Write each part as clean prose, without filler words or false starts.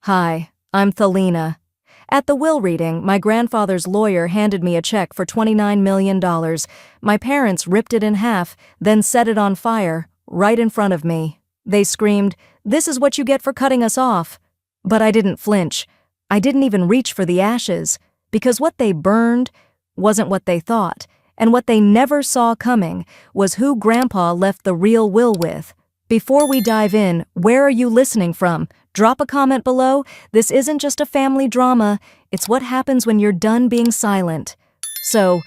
Hi, I'm Thelina. At the will reading, my grandfather's lawyer handed me a check for $29 million. My parents ripped it in half, then set it on fire, right in front of me. They screamed, "This is what you get for cutting us off." But I didn't flinch. I didn't even reach for the ashes, because what they burned wasn't what they thought, and what they never saw coming was who Grandpa left the real will with. Before we dive in, where are you listening from? Drop a comment below. This isn't just a family drama, it's what happens when you're done being silent. So,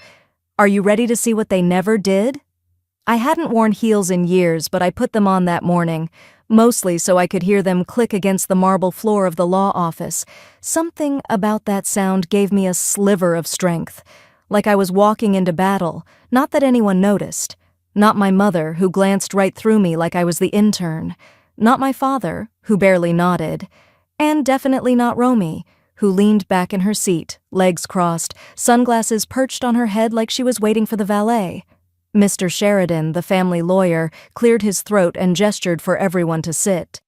are you ready to see what they never did? I hadn't worn heels in years, but I put them on that morning, mostly so I could hear them click against the marble floor of the law office. Something about that sound gave me a sliver of strength, like I was walking into battle, not that anyone noticed. Not my mother, who glanced right through me like I was the intern. Not my father, who barely nodded. And definitely not Romy, who leaned back in her seat, legs crossed, sunglasses perched on her head like she was waiting for the valet. Mr. Sheridan, the family lawyer, cleared his throat and gestured for everyone to sit.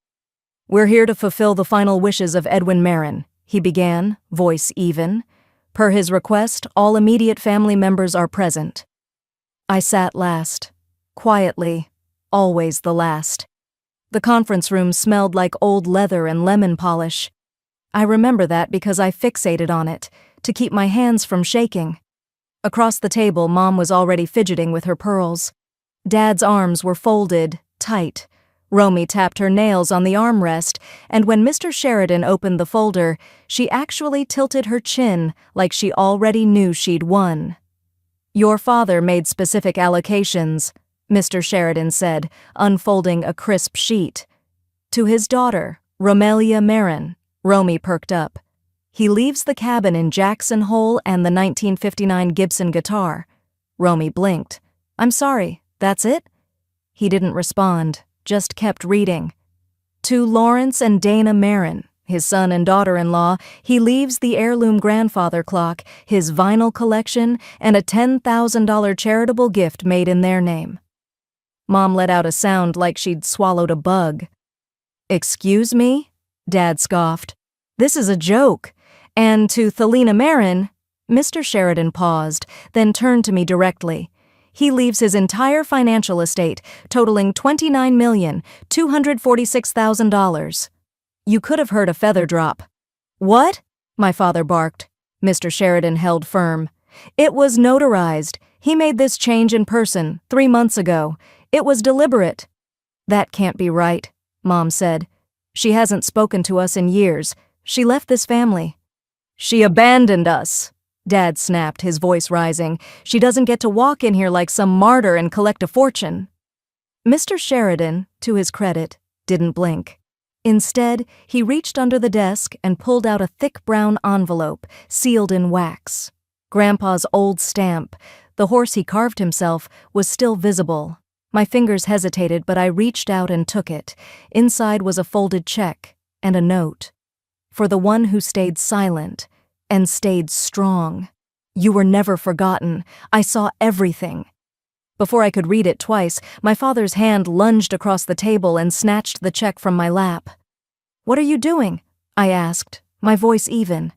"We're here to fulfill the final wishes of Edwin Merrin," he began, voice even. "Per his request, all immediate family members are present." I sat last. Quietly, always the last. The conference room smelled like old leather and lemon polish. I remember that because I fixated on it, to keep my hands from shaking. Across the table, Mom was already fidgeting with her pearls. Dad's arms were folded, tight. Romy tapped her nails on the armrest, and when Mr. Sheridan opened the folder, she actually tilted her chin like she already knew she'd won. "Your father made specific allocations," Mr. Sheridan said, unfolding a crisp sheet. "To his daughter, Romelia Merrin." Romy perked up. "He leaves the cabin in Jackson Hole and the 1959 Gibson guitar." Romy blinked. "I'm sorry, that's it?" He didn't respond, just kept reading. "To Lawrence and Dana Merrin, his son and daughter-in-law, he leaves the heirloom grandfather clock, his vinyl collection, and a $10,000 charitable gift made in their name." Mom let out a sound like she'd swallowed a bug. "Excuse me?" Dad scoffed. "This is a joke. And to Thelina Merrin..." Mr. Sheridan paused, then turned to me directly. "He leaves his entire financial estate, totaling $29,246,000. You could have heard a feather drop. "What?" my father barked. Mr. Sheridan held firm. "It was notarized. He made this change in person 3 months ago. It was deliberate." "That can't be right," Mom said. "She hasn't spoken to us in years. She left this family." "She abandoned us," Dad snapped, his voice rising. "She doesn't get to walk in here like some martyr and collect a fortune." Mr. Sheridan, to his credit, didn't blink. Instead, he reached under the desk and pulled out a thick brown envelope, sealed in wax. Grandpa's old stamp, the horse he carved himself, was still visible. My fingers hesitated, but I reached out and took it. Inside was a folded check and a note. "For the one who stayed silent and stayed strong. You were never forgotten. I saw everything." Before I could read it twice, my father's hand lunged across the table and snatched the check from my lap. "What are you doing?" I asked, my voice even.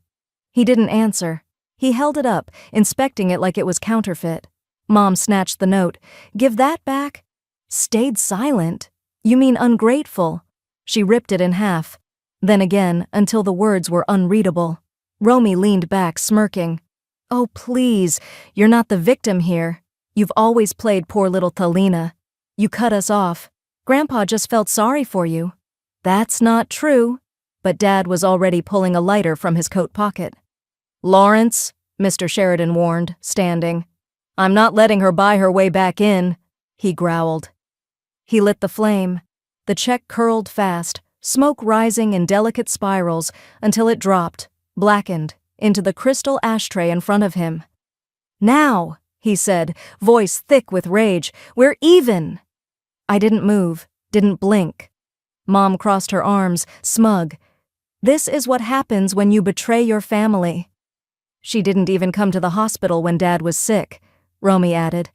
He didn't answer. He held it up, inspecting it like it was counterfeit. Mom snatched the note. "Give that back?" "Stayed silent? You mean ungrateful?" She ripped it in half. Then again, until the words were unreadable. Romy leaned back, smirking. "Oh, please, you're not the victim here. You've always played poor little Thelina. You cut us off. Grandpa just felt sorry for you." "That's not true." But Dad was already pulling a lighter from his coat pocket. "Lawrence," Mr. Sheridan warned, standing. "I'm not letting her buy her way back in," he growled. He lit the flame. The check curled fast, smoke rising in delicate spirals until it dropped, blackened, into the crystal ashtray in front of him. "Now," he said, voice thick with rage, "we're even." I didn't move, didn't blink. Mom crossed her arms, smug. "This is what happens when you betray your family." "She didn't even come to the hospital when Dad was sick," Romy added.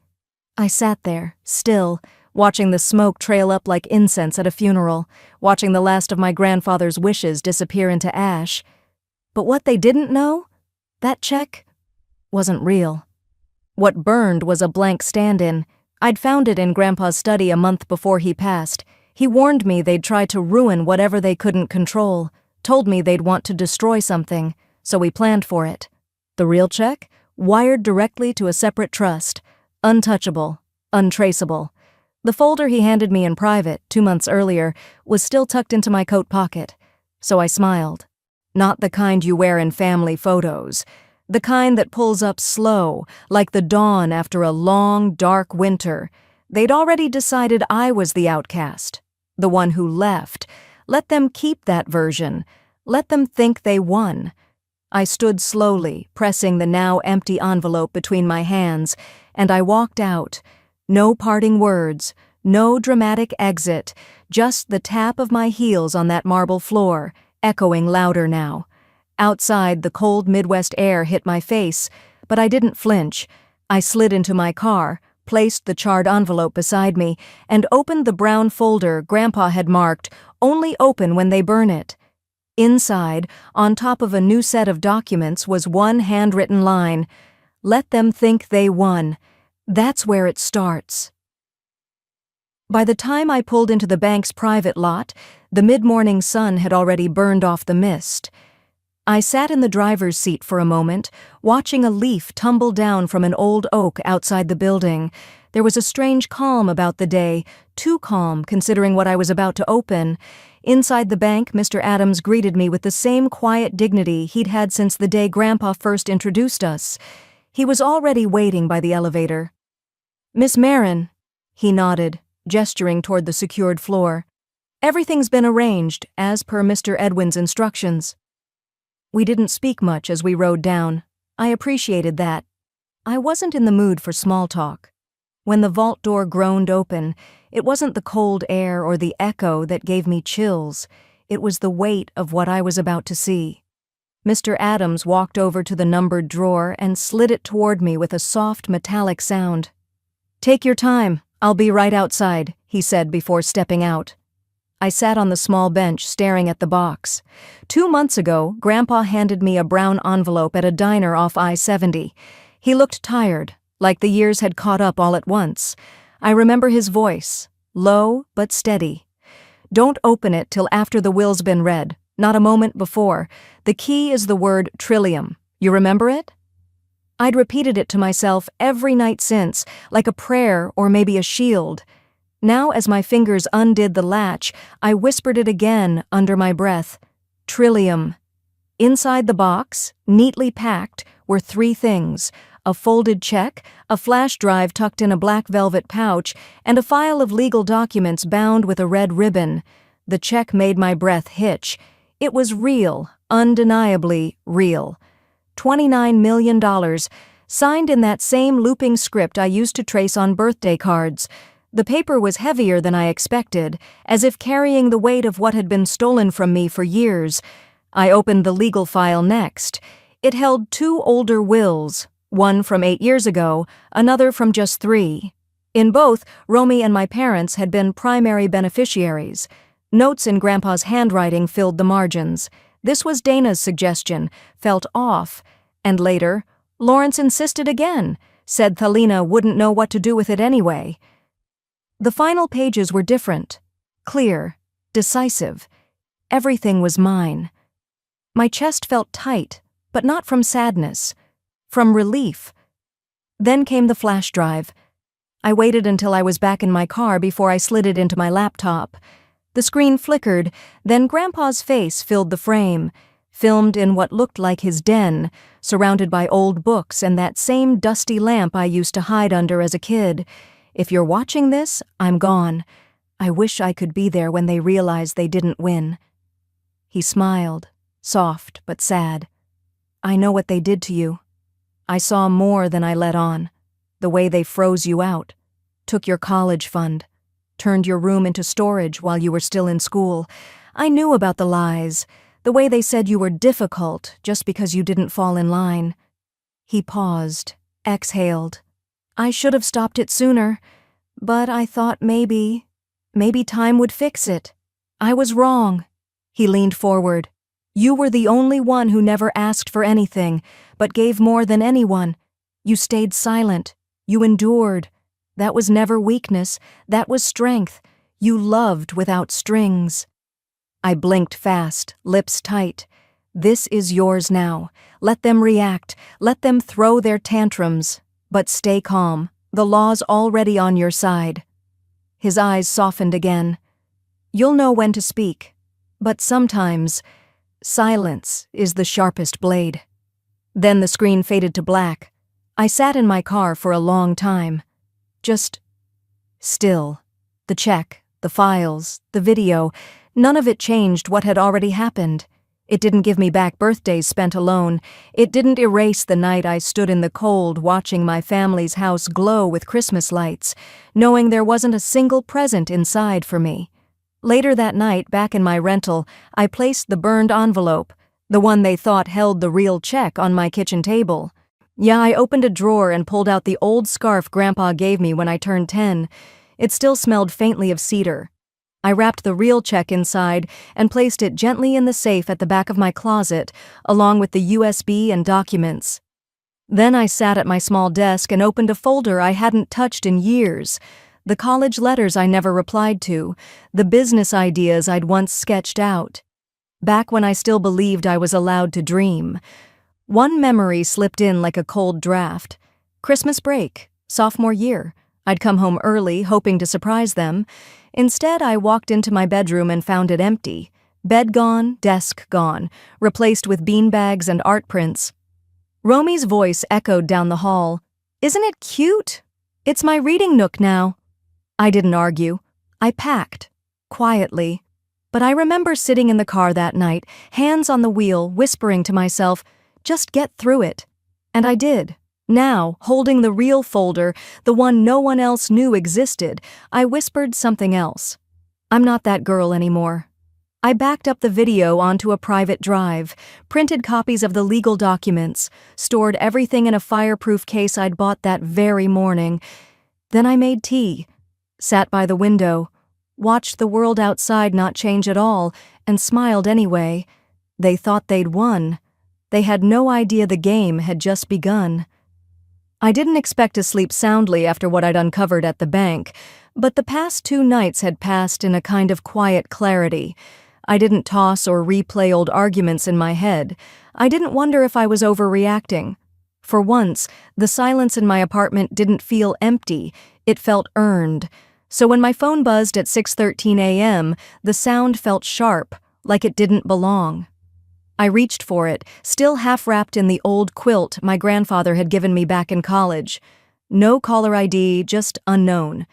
I sat there, still, watching the smoke trail up like incense at a funeral, watching the last of my grandfather's wishes disappear into ash. But what they didn't know? That check wasn't real. What burned was a blank stand-in. I'd found it in Grandpa's study a month before he passed. He warned me they'd try to ruin whatever they couldn't control, told me they'd want to destroy something, so we planned for it. The real check? Wired directly to a separate trust. Untouchable. Untraceable. The folder he handed me in private, 2 months earlier, was still tucked into my coat pocket. So I smiled. Not the kind you wear in family photos. The kind that pulls up slow, like the dawn after a long, dark winter. They'd already decided I was the outcast, the one who left. Let them keep that version. Let them think they won. I stood slowly, pressing the now empty envelope between my hands, and I walked out. No parting words, no dramatic exit, just the tap of my heels on that marble floor, echoing louder now. Outside, the cold Midwest air hit my face, but I didn't flinch. I slid into my car, placed the charred envelope beside me, and opened the brown folder Grandpa had marked, "Only open when they burn it." Inside, on top of a new set of documents, was one handwritten line. "Let them think they won. That's where it starts." By the time I pulled into the bank's private lot, the mid-morning sun had already burned off the mist. I sat in the driver's seat for a moment, watching a leaf tumble down from an old oak outside the building. There was a strange calm about the day, too calm considering what I was about to open. Inside the bank, Mr. Adams greeted me with the same quiet dignity he'd had since the day Grandpa first introduced us. He was already waiting by the elevator. "Miss Marin," he nodded, gesturing toward the secured floor. "Everything's been arranged, as per Mr. Edwin's instructions." We didn't speak much as we rode down. I appreciated that. I wasn't in the mood for small talk. When the vault door groaned open, it wasn't the cold air or the echo that gave me chills. It was the weight of what I was about to see. Mr. Adams walked over to the numbered drawer and slid it toward me with a soft metallic sound. "Take your time. I'll be right outside," he said before stepping out. I sat on the small bench staring at the box. 2 months ago, Grandpa handed me a brown envelope at a diner off I-70. He looked tired, like the years had caught up all at once. I remember his voice, low but steady. "Don't open it till after the will's been read, not a moment before. The key is the word trillium. You remember it?" I'd repeated it to myself every night since, like a prayer or maybe a shield. Now, as my fingers undid the latch, I whispered it again under my breath. Trillium. Inside the box, neatly packed, were 3 things: a folded check, a flash drive tucked in a black velvet pouch, and a file of legal documents bound with a red ribbon. The check made my breath hitch. It was real, undeniably real. $29 million, signed in that same looping script I used to trace on birthday cards. The paper was heavier than I expected, as if carrying the weight of what had been stolen from me for years. I opened the legal file next. It held 2 older wills, one from 8 years ago, another from just 3. In both, Romy and my parents had been primary beneficiaries. Notes in Grandpa's handwriting filled the margins. This was Dana's suggestion, felt off. And later, Lawrence insisted again, said Thalina wouldn't know what to do with it anyway. The final pages were different, clear, decisive. Everything was mine. My chest felt tight, but not from sadness, from relief. Then came the flash drive. I waited until I was back in my car before I slid it into my laptop. The screen flickered, then Grandpa's face filled the frame, filmed in what looked like his den, surrounded by old books and that same dusty lamp I used to hide under as a kid. If you're watching this, I'm gone. I wish I could be there when they realize they didn't win. He smiled, soft but sad. I know what they did to you. I saw more than I let on. The way they froze you out, took your college fund, turned your room into storage while you were still in school. I knew about the lies, the way they said you were difficult just because you didn't fall in line. He paused, exhaled. I should have stopped it sooner. But I thought maybe time would fix it. I was wrong. He leaned forward. You were the only one who never asked for anything, but gave more than anyone. You stayed silent. You endured. That was never weakness. That was strength. You loved without strings. I blinked fast, lips tight. This is yours now. Let them react. Let them throw their tantrums. But stay calm. The law's already on your side. His eyes softened again. You'll know when to speak. But sometimes, silence is the sharpest blade. Then the screen faded to black. I sat in my car for a long time. Just still. The check, the files, the video, none of it changed what had already happened. It didn't give me back birthdays spent alone. It didn't erase the night I stood in the cold watching my family's house glow with Christmas lights, knowing there wasn't a single present inside for me. Later that night, back in my rental, I placed the burned envelope, the one they thought held the real check, on my kitchen table. Yeah, I opened a drawer and pulled out the old scarf Grandpa gave me when I turned 10. It still smelled faintly of cedar. I wrapped the real check inside and placed it gently in the safe at the back of my closet, along with the USB and documents. Then I sat at my small desk and opened a folder I hadn't touched in years. The college letters I never replied to, the business ideas I'd once sketched out. Back when I still believed I was allowed to dream. One memory slipped in like a cold draft. Christmas break, sophomore year. I'd come home early, hoping to surprise them. Instead, I walked into my bedroom and found it empty. Bed gone, desk gone, replaced with beanbags and art prints. Romy's voice echoed down the hall. Isn't it cute? It's my reading nook now. I didn't argue. I packed. Quietly. But I remember sitting in the car that night, hands on the wheel, whispering to myself, just get through it. And I did. Now, holding the real folder, the one no one else knew existed, I whispered something else. I'm not that girl anymore. I backed up the video onto a private drive, printed copies of the legal documents, stored everything in a fireproof case I'd bought that very morning. Then I made tea, sat by the window, watched the world outside not change at all, and smiled anyway. They thought they'd won. They had no idea the game had just begun. I didn't expect to sleep soundly after what I'd uncovered at the bank, but the past 2 nights had passed in a kind of quiet clarity. I didn't toss or replay old arguments in my head. I didn't wonder if I was overreacting. For once, the silence in my apartment didn't feel empty, it felt earned. So when my phone buzzed at 6:13 a.m., the sound felt sharp, like it didn't belong. I reached for it, still half wrapped in the old quilt my grandfather had given me back in college. No caller ID, just unknown.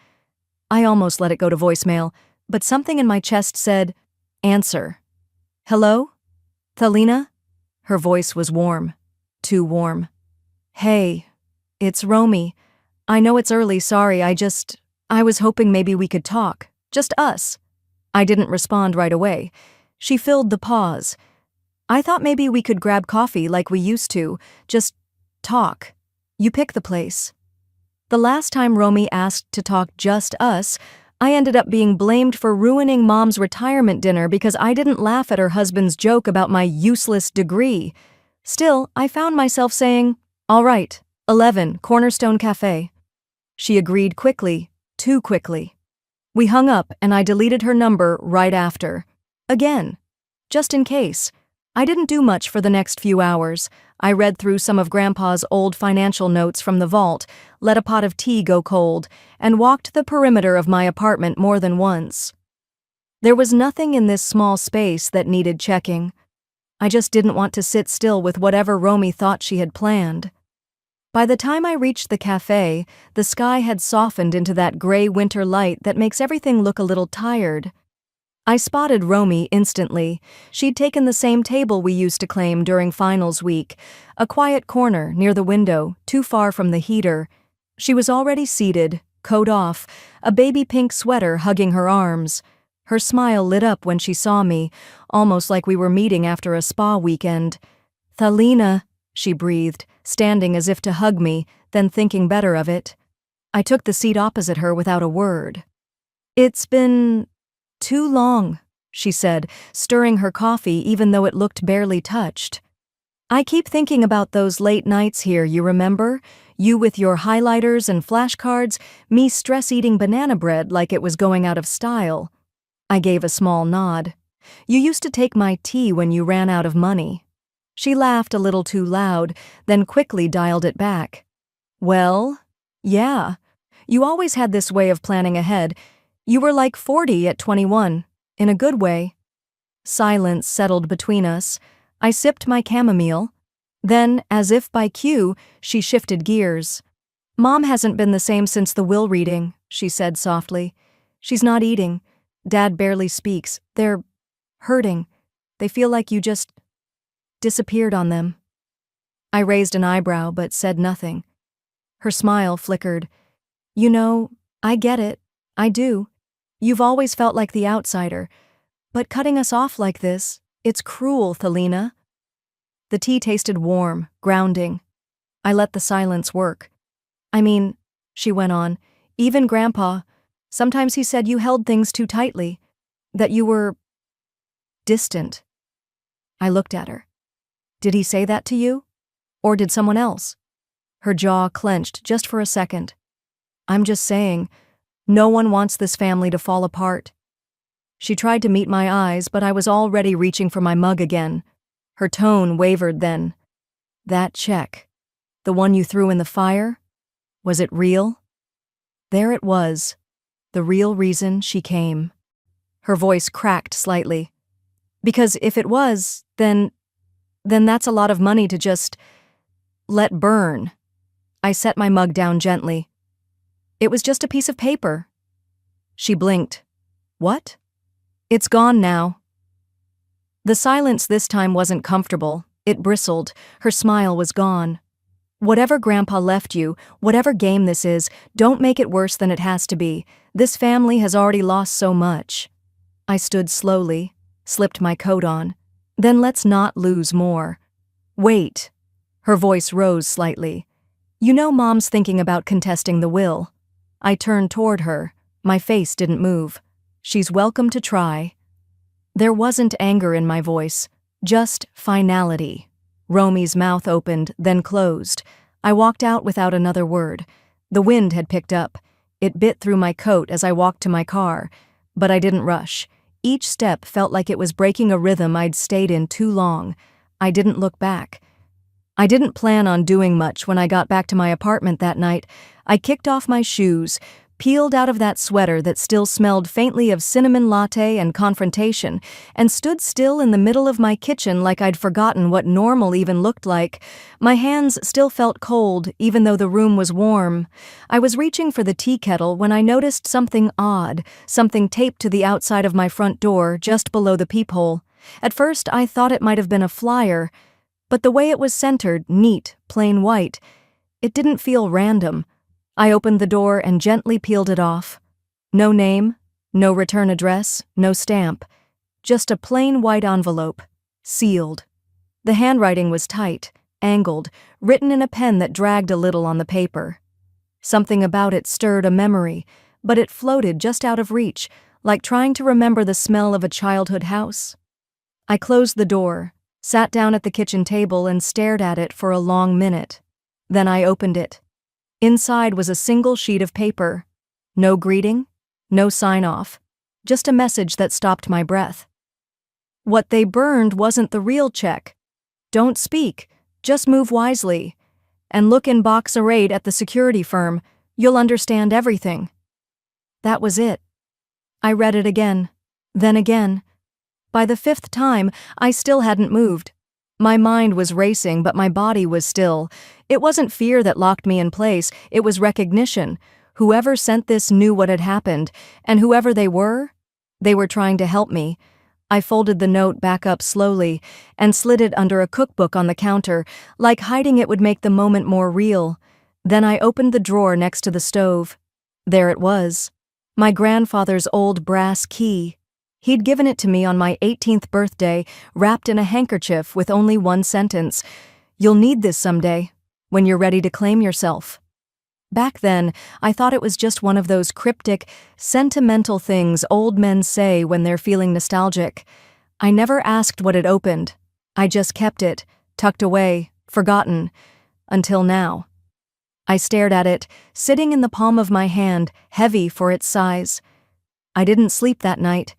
I almost let it go to voicemail, but something in my chest said, answer. Hello? Thalina? Her voice was warm. Too warm. Hey, it's Romy. I know it's early, sorry, I was hoping maybe we could talk. Just us. I didn't respond right away. She filled the pause. I thought maybe we could grab coffee like we used to, just talk. You pick the place. The last time Romy asked to talk just us, I ended up being blamed for ruining Mom's retirement dinner because I didn't laugh at her husband's joke about my useless degree. Still, I found myself saying, all right, 11, Cornerstone Cafe. She agreed quickly, too quickly. We hung up and I deleted her number right after. Again. Just in case. I didn't do much for the next few hours. I read through some of Grandpa's old financial notes from the vault, let a pot of tea go cold, and walked the perimeter of my apartment more than once. There was nothing in this small space that needed checking. I just didn't want to sit still with whatever Romy thought she had planned. By the time I reached the cafe, the sky had softened into that gray winter light that makes everything look a little tired. I spotted Romy instantly. She'd taken the same table we used to claim during finals week, a quiet corner near the window, too far from the heater. She was already seated, coat off, a baby pink sweater hugging her arms. Her smile lit up when she saw me, almost like we were meeting after a spa weekend. Thalina, she breathed, standing as if to hug me, then thinking better of it. I took the seat opposite her without a word. "It's been too long," she said, stirring her coffee even though it looked barely touched. "I keep thinking about those late nights here, you remember? You with your highlighters and flashcards, me stress-eating banana bread like it was going out of style." I gave a small nod. "You used to take my tea when you ran out of money." She laughed a little too loud, then quickly dialed it back. "Well, yeah. You always had this way of planning ahead. You were like 40 at 21, in a good way." Silence settled between us. I sipped my chamomile. Then, as if by cue, she shifted gears. "Mom hasn't been the same since the will reading," she said softly. "She's not eating. Dad barely speaks. They're hurting. They feel like you just disappeared on them." I raised an eyebrow but said nothing. Her smile flickered. "You know, I get it. I do. You've always felt like the outsider. But cutting us off like this, it's cruel, Thelina." The tea tasted warm, grounding. I let the silence work. "I mean," she went on, "even Grandpa, sometimes he said you held things too tightly, that you were distant." I looked at her. "Did he say that to you? Or did someone else?" Her jaw clenched just for a second. "I'm just saying, no one wants this family to fall apart." She tried to meet my eyes, but I was already reaching for my mug again. Her tone wavered then. "That check, the one you threw in the fire, was it real?" There it was, the real reason she came. Her voice cracked slightly. "Because if it was, then that's a lot of money to just let burn." I set my mug down gently. "It was just a piece of paper." She blinked. "What?" "It's gone now." The silence this time wasn't comfortable. It bristled. Her smile was gone. "Whatever Grandpa left you, whatever game this is, don't make it worse than it has to be. This family has already lost so much." I stood slowly, slipped my coat on. "Then let's not lose more." "Wait." Her voice rose slightly. "You know Mom's thinking about contesting the will." I turned toward her. My face didn't move. "She's welcome to try." There wasn't anger in my voice, just finality. Romy's mouth opened, then closed. I walked out without another word. The wind had picked up. It bit through my coat as I walked to my car, but I didn't rush. Each step felt like it was breaking a rhythm I'd stayed in too long. I didn't look back. I didn't plan on doing much when I got back to my apartment that night. I kicked off my shoes, peeled out of that sweater that still smelled faintly of cinnamon latte and confrontation, and stood still in the middle of my kitchen like I'd forgotten what normal even looked like. My hands still felt cold, even though the room was warm. I was reaching for the tea kettle when I noticed something odd, something taped to the outside of my front door, just below the peephole. At first, I thought it might have been a flyer, but the way it was centered, neat, plain white, it didn't feel random. I opened the door and gently peeled it off. No name, no return address, no stamp. Just a plain white envelope, sealed. The handwriting was tight, angled, written in a pen that dragged a little on the paper. Something about it stirred a memory, but it floated just out of reach, like trying to remember the smell of a childhood house. I closed the door, sat down at the kitchen table and stared at it for a long minute. Then I opened it. Inside was a single sheet of paper. No greeting, no sign-off, just a message that stopped my breath. What they burned wasn't the real check. "Don't speak, just move wisely. And look in box arrayed at the security firm. You'll understand everything." That was it. I read it again, then again. By the fifth time, I still hadn't moved. My mind was racing, but my body was still. It wasn't fear that locked me in place, it was recognition. Whoever sent this knew what had happened, and whoever they were trying to help me. I folded the note back up slowly and slid it under a cookbook on the counter, like hiding it would make the moment more real. Then I opened the drawer next to the stove. There it was. My grandfather's old brass key. He'd given it to me on my 18th birthday, wrapped in a handkerchief with only one sentence: "You'll need this someday, when you're ready to claim yourself." Back then, I thought it was just one of those cryptic, sentimental things old men say when they're feeling nostalgic. I never asked what it opened. I just kept it, tucked away, forgotten, until now. I stared at it, sitting in the palm of my hand, heavy for its size. I didn't sleep that night.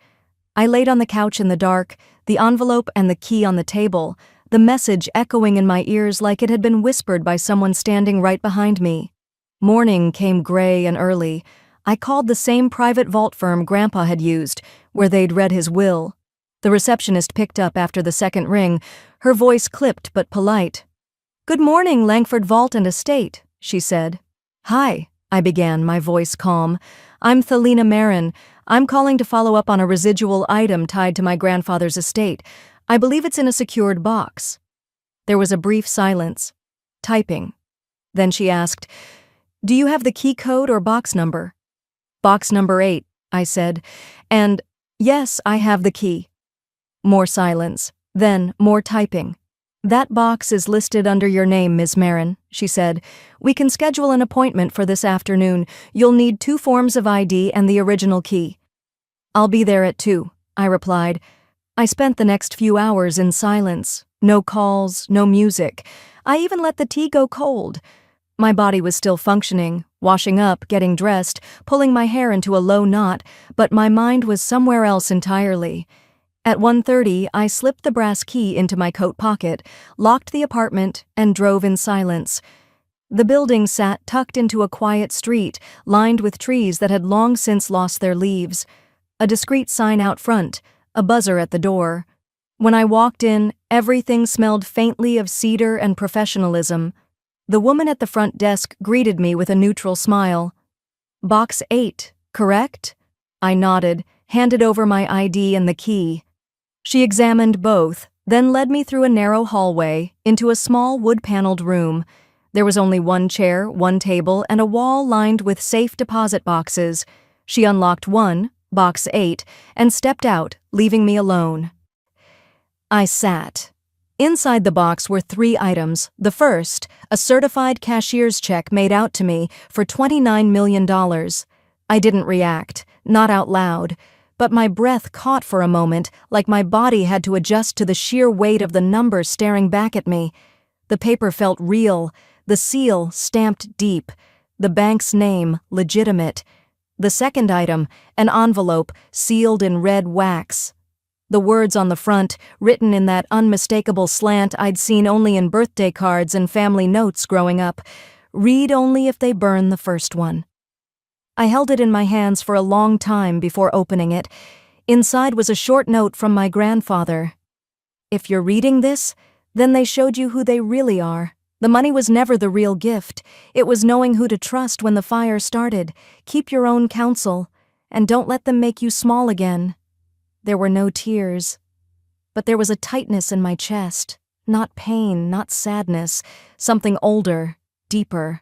I laid on the couch in the dark, the envelope and the key on the table, the message echoing in my ears like it had been whispered by someone standing right behind me. Morning came gray and early. I called the same private vault firm Grandpa had used, where they'd read his will. The receptionist picked up after the second ring, her voice clipped but polite. "Good morning, Langford Vault and Estate," she said. "Hi," I began, my voice calm. "I'm Thelina Marin. I'm calling to follow up on a residual item tied to my grandfather's estate. I believe it's in a secured box." There was a brief silence. Typing. Then she asked, "Do you have the key code or box number?" "Box number 8, I said. "And, yes, I have the key." More silence. Then more typing. "That box is listed under your name, Ms. Marin," she said. "We can schedule an appointment for this afternoon. You'll need 2 forms of ID and the original key." "I'll be there at 2, I replied. I spent the next few hours in silence. No calls, no music. I even let the tea go cold. My body was still functioning, washing up, getting dressed, pulling my hair into a low knot, but my mind was somewhere else entirely. At 1:30, I slipped the brass key into my coat pocket, locked the apartment, and drove in silence. The building sat tucked into a quiet street, lined with trees that had long since lost their leaves. A discreet sign out front, a buzzer at the door. When I walked in, everything smelled faintly of cedar and professionalism. The woman at the front desk greeted me with a neutral smile. "Box 8, correct?" I nodded, handed over my ID and the key. She examined both, then led me through a narrow hallway into a small wood-paneled room. There was only one chair, one table, and a wall lined with safe deposit boxes. She unlocked one, box 8, and stepped out, leaving me alone. I sat. Inside the box were 3 items. The first, a certified cashier's check made out to me for $29 million. I didn't react, not out loud, but my breath caught for a moment, like my body had to adjust to the sheer weight of the number staring back at me. The paper felt real, the seal stamped deep, the bank's name legitimate. The second item, an envelope sealed in red wax. The words on the front, written in that unmistakable slant I'd seen only in birthday cards and family notes growing up. "Read only if they burn the first one." I held it in my hands for a long time before opening it. Inside was a short note from my grandfather. "If you're reading this, then they showed you who they really are. The money was never the real gift. It was knowing who to trust when the fire started. Keep your own counsel, and don't let them make you small again." There were no tears, but there was a tightness in my chest. Not pain, not sadness, something older, deeper.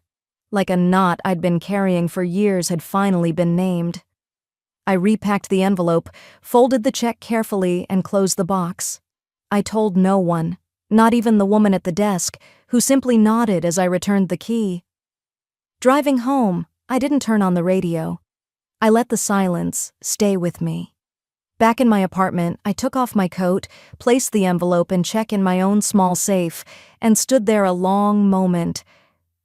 Like a knot I'd been carrying for years had finally been named. I repacked the envelope, folded the check carefully, and closed the box. I told no one, not even the woman at the desk, who simply nodded as I returned the key. Driving home, I didn't turn on the radio. I let the silence stay with me. Back in my apartment, I took off my coat, placed the envelope and check in my own small safe, and stood there a long moment.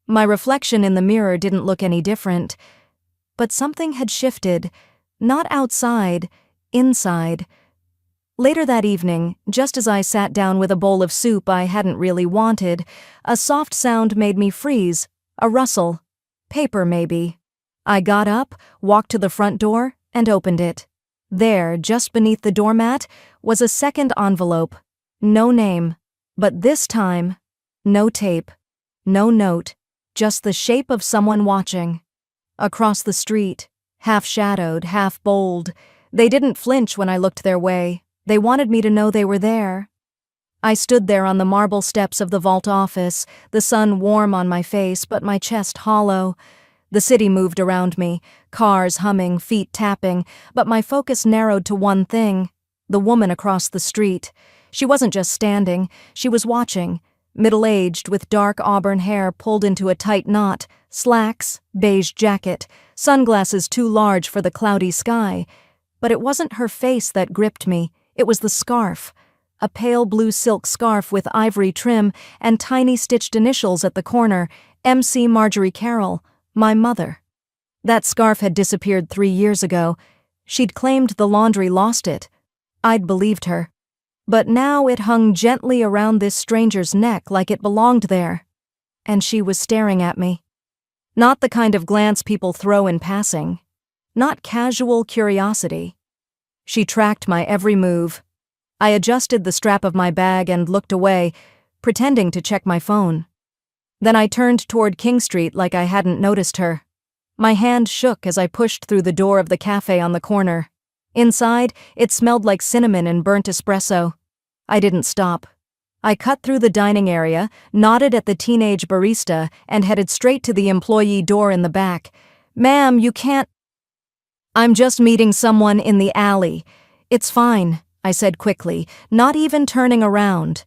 My reflection in the mirror didn't look any different. But something had shifted, not outside, inside. Later that evening, just as I sat down with a bowl of soup I hadn't really wanted, a soft sound made me freeze, a rustle. Paper, maybe. I got up, walked to the front door, and opened it. There, just beneath the doormat, was a second envelope. No name, but this time, no tape, no note, just the shape of someone watching. Across the street, half shadowed, half bold. They didn't flinch when I looked their way. They wanted me to know they were there. I stood there on the marble steps of the vault office, the sun warm on my face, but my chest hollow. The city moved around me, cars humming, feet tapping, but my focus narrowed to one thing, the woman across the street. She wasn't just standing, she was watching, middle-aged with dark auburn hair pulled into a tight knot, slacks, beige jacket, sunglasses too large for the cloudy sky. But it wasn't her face that gripped me, it was the scarf. A pale blue silk scarf with ivory trim and tiny stitched initials at the corner, MC Marjorie Carroll, my mother. That scarf had disappeared 3 years ago. She'd claimed the laundry lost it. I'd believed her. But now it hung gently around this stranger's neck like it belonged there. And she was staring at me. Not the kind of glance people throw in passing. Not casual curiosity. She tracked my every move. I adjusted the strap of my bag and looked away, pretending to check my phone. Then I turned toward King Street like I hadn't noticed her. My hand shook as I pushed through the door of the cafe on the corner. Inside, it smelled like cinnamon and burnt espresso. I didn't stop. I cut through the dining area, nodded at the teenage barista, and headed straight to the employee door in the back. "Ma'am, you can't—" "I'm just meeting someone in the alley. It's fine," I said quickly, not even turning around.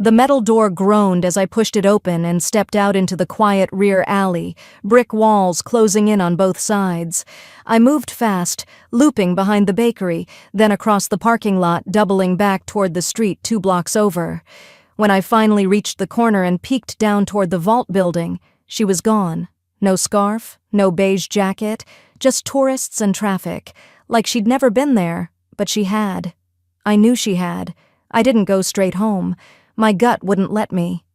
The metal door groaned as I pushed it open and stepped out into the quiet rear alley, brick walls closing in on both sides. I moved fast, looping behind the bakery, then across the parking lot, doubling back toward the street 2 blocks over. When I finally reached the corner and peeked down toward the vault building, she was gone. No scarf, no beige jacket, just tourists and traffic, like she'd never been there, but she had. I knew she had. I didn't go straight home. My gut wouldn't let me.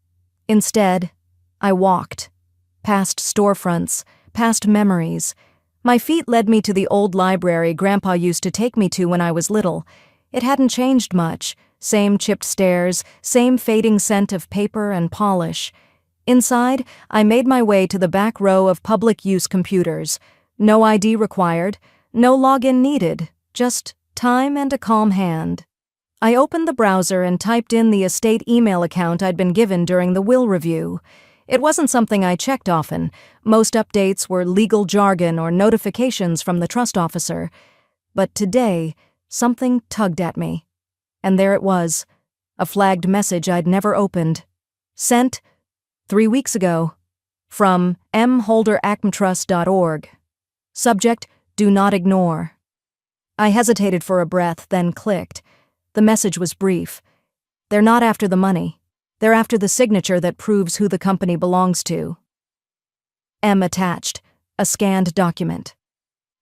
Instead, I walked. Past storefronts, past memories. My feet led me to the old library Grandpa used to take me to when I was little. It hadn't changed much. Same chipped stairs, same fading scent of paper and polish. Inside, I made my way to the back row of public-use computers. No ID required, no login needed, just time and a calm hand. I opened the browser and typed in the estate email account I'd been given during the will review. It wasn't something I checked often. Most updates were legal jargon or notifications from the trust officer. But today, something tugged at me. And there it was, a flagged message I'd never opened. Sent 3 weeks ago. From mholderacmtrust.org. Subject, do not ignore. I hesitated for a breath, then clicked. The message was brief. They're not after the money. They're after the signature that proves who the company belongs to. M attached, a scanned document.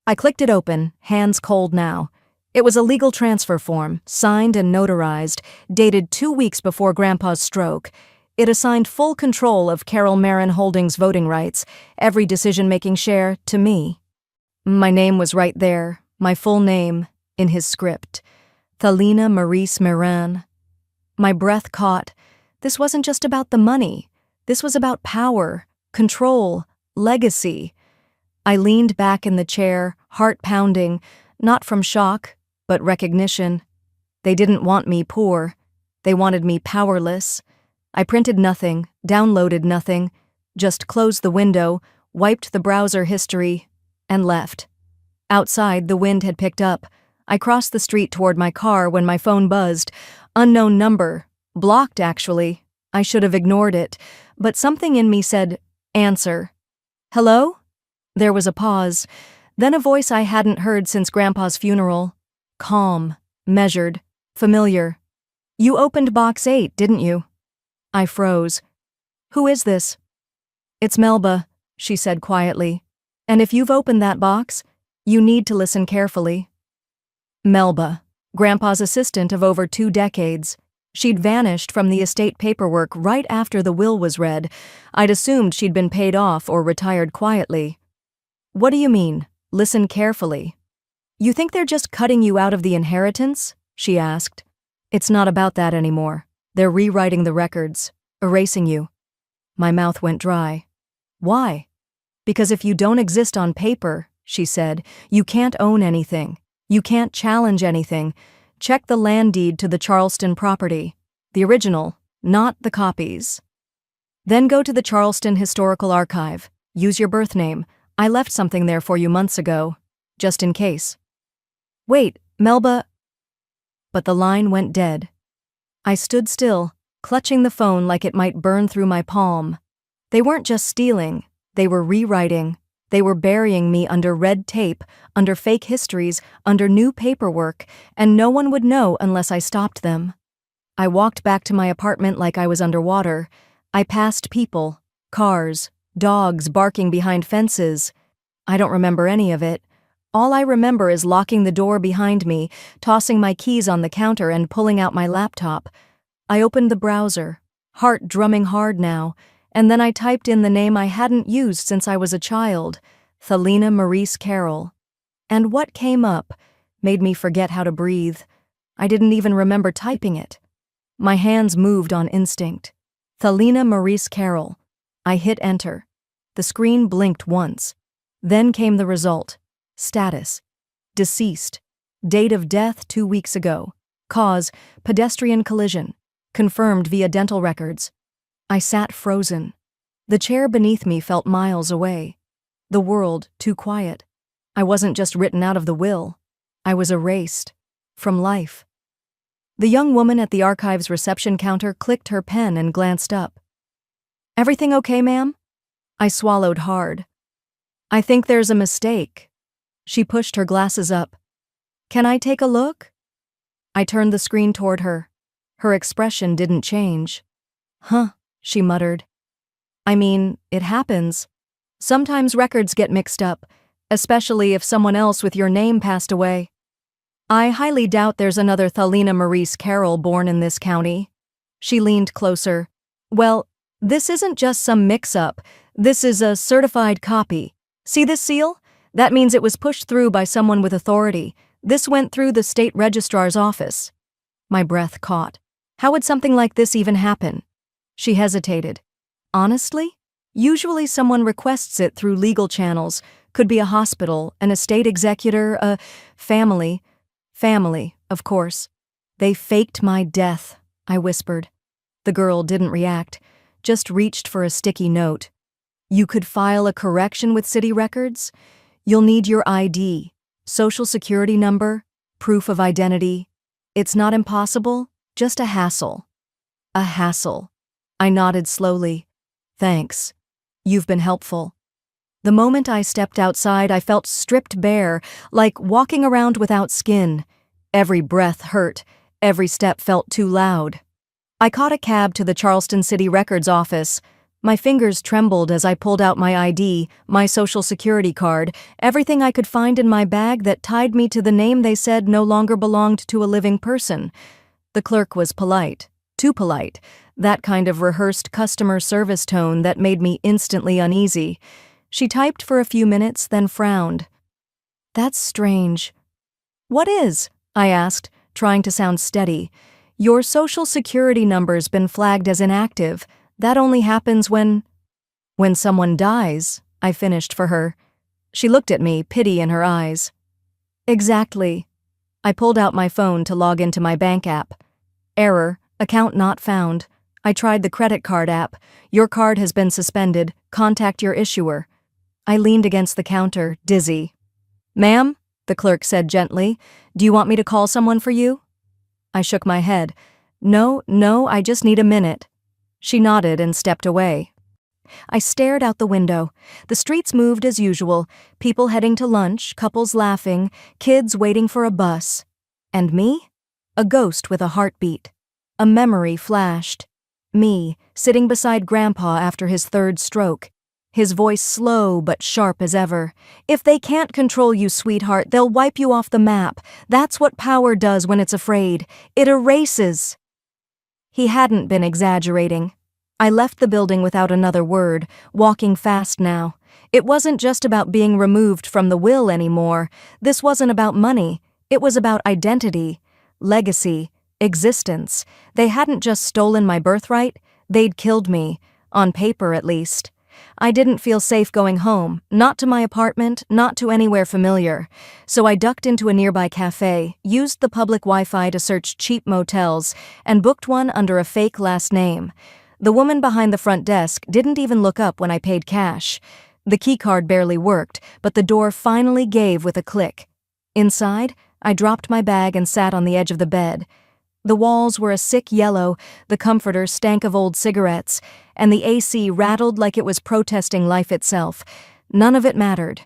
I clicked it open, hands cold now. It was a legal transfer form, signed and notarized, dated 2 weeks before Grandpa's stroke. It assigned full control of Carroll Marin Holdings' voting rights, every decision-making share, to me. My name was right there, my full name, in his script. Thalina Maurice Marin. My breath caught. This wasn't just about the money. This was about power, control, legacy. I leaned back in the chair, heart pounding, not from shock, but recognition. They didn't want me poor. They wanted me powerless. I printed nothing, downloaded nothing, just closed the window, wiped the browser history, and left. Outside, the wind had picked up. I crossed the street toward my car when my phone buzzed. Unknown number. Blocked, actually. I should have ignored it, but something in me said, answer. Hello? There was a pause, then a voice I hadn't heard since Grandpa's funeral. Calm, measured, familiar. You opened box 8, didn't you? I froze. Who is this? It's Melba, she said quietly. And if you've opened that box, you need to listen carefully. Melba, Grandpa's assistant of over 2 decades. She'd vanished from the estate paperwork right after the will was read. I'd assumed she'd been paid off or retired quietly. What do you mean, listen carefully? You think they're just cutting you out of the inheritance? She asked. It's not about that anymore. They're rewriting the records, erasing you. My mouth went dry. Why? Because if you don't exist on paper, she said, you can't own anything. You can't challenge anything. Check the land deed to the Charleston property. The original, not the copies. Then go to the Charleston Historical Archive. Use your birth name. I left something there for you months ago, just in case. Wait, Melba. But the line went dead. I stood still, clutching the phone like it might burn through my palm. They weren't just stealing, they were rewriting. They were burying me under red tape, under fake histories, under new paperwork, and no one would know unless I stopped them. I walked back to my apartment like I was underwater. I passed people, cars, dogs barking behind fences. I don't remember any of it. All I remember is locking the door behind me, tossing my keys on the counter and pulling out my laptop. I opened the browser, heart drumming hard now, and then I typed in the name I hadn't used since I was a child, Thelina Maurice Carroll. And what came up made me forget how to breathe. I didn't even remember typing it. My hands moved on instinct. Thelina Maurice Carroll. I hit enter. The screen blinked once. Then came the result. Status: deceased. Date of death 2 weeks ago. Cause: pedestrian collision. Confirmed via dental records. I sat frozen. The chair beneath me felt miles away. The world too quiet. I wasn't just written out of the will. I was erased. From life. The young woman at the archives reception counter clicked her pen and glanced up. "Everything okay, ma'am?" I swallowed hard. "I think there's a mistake." She pushed her glasses up. "Can I take a look?" I turned the screen toward her. Her expression didn't change. "Huh," she muttered. "I mean, it happens. Sometimes records get mixed up, especially if someone else with your name passed away. I highly doubt there's another Thelina Maurice Carroll born in this county." She leaned closer. "Well, this isn't just some mix-up. This is a certified copy. See this seal? That means it was pushed through by someone with authority. This went through the state registrar's office." My breath caught. How would something like this even happen? She hesitated. "Honestly? Usually someone requests it through legal channels. Could be a hospital, an estate executor, a family. Family, of course. They faked my death," I whispered. The girl didn't react, just reached for a sticky note. "You could file a correction with city records? You'll need your ID, social security number, proof of identity. It's not impossible, just a hassle." "A hassle." I nodded slowly. "Thanks. You've been helpful." The moment I stepped outside, I felt stripped bare, like walking around without skin. Every breath hurt, every step felt too loud. I caught a cab to the Charleston City Records office. My fingers trembled as I pulled out my ID, my social security card, everything I could find in my bag that tied me to the name they said no longer belonged to a living person. The clerk was polite, too polite, that kind of rehearsed customer service tone that made me instantly uneasy. She typed for a few minutes, then frowned. "That's strange." "What is?" I asked, trying to sound steady. "Your social security number's been flagged as inactive. That only happens when someone dies," I finished for her. She looked at me, pity in her eyes. "Exactly." I pulled out my phone to log into my bank app. "Error, account not found. I tried the credit card app. Your card has been suspended. Contact your issuer." I leaned against the counter, dizzy. "Ma'am," the clerk said gently, "do you want me to call someone for you?" I shook my head. No, I just need a minute." She nodded and stepped away. I stared out the window. The streets moved as usual, people heading to lunch, couples laughing, kids waiting for a bus. And me? A ghost with a heartbeat. A memory flashed. Me, sitting beside Grandpa after his third stroke. His voice slow but sharp as ever. "If they can't control you, sweetheart, they'll wipe you off the map. That's what power does when it's afraid. It erases." He hadn't been exaggerating. I left the building without another word, walking fast now. It wasn't just about being removed from the will anymore. This wasn't about money. It was about identity, legacy, existence. They hadn't just stolen my birthright, they'd killed me, on paper at least. I didn't feel safe going home, not to my apartment, not to anywhere familiar. So I ducked into a nearby cafe, used the public Wi-Fi to search cheap motels, and booked one under a fake last name. The woman behind the front desk didn't even look up when I paid cash. The keycard barely worked, but the door finally gave with a click. Inside, I dropped my bag and sat on the edge of the bed. The walls were a sick yellow, the comforter stank of old cigarettes, and the AC rattled like it was protesting life itself. None of it mattered.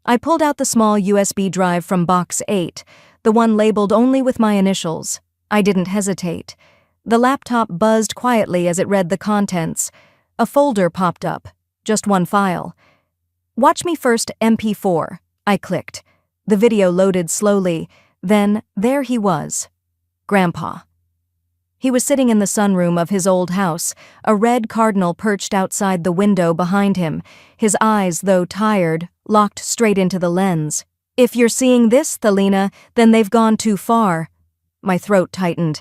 I pulled out the small USB drive from box 8, the one labeled only with my initials. I didn't hesitate. The laptop buzzed quietly as it read the contents. A folder popped up, just one file. "Watch me first, MP4, I clicked. The video loaded slowly. Then, there he was. Grandpa. He was sitting in the sunroom of his old house, a red cardinal perched outside the window behind him, his eyes, though tired, locked straight into the lens. "If you're seeing this, Thelina, then they've gone too far." My throat tightened.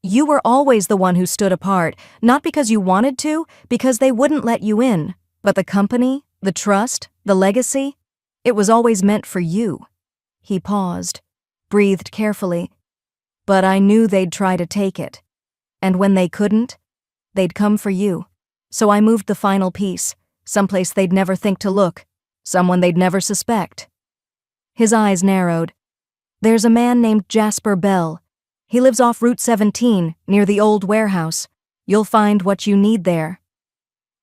"You were always the one who stood apart, not because you wanted to, because they wouldn't let you in. But the company, the trust, the legacy, it was always meant for you." He paused, breathed carefully. "But I knew they'd try to take it. And when they couldn't, they'd come for you. So I moved the final piece, someplace they'd never think to look, someone they'd never suspect." His eyes narrowed. "There's a man named Jasper Bell. He lives off Route 17, near the old warehouse. You'll find what you need there."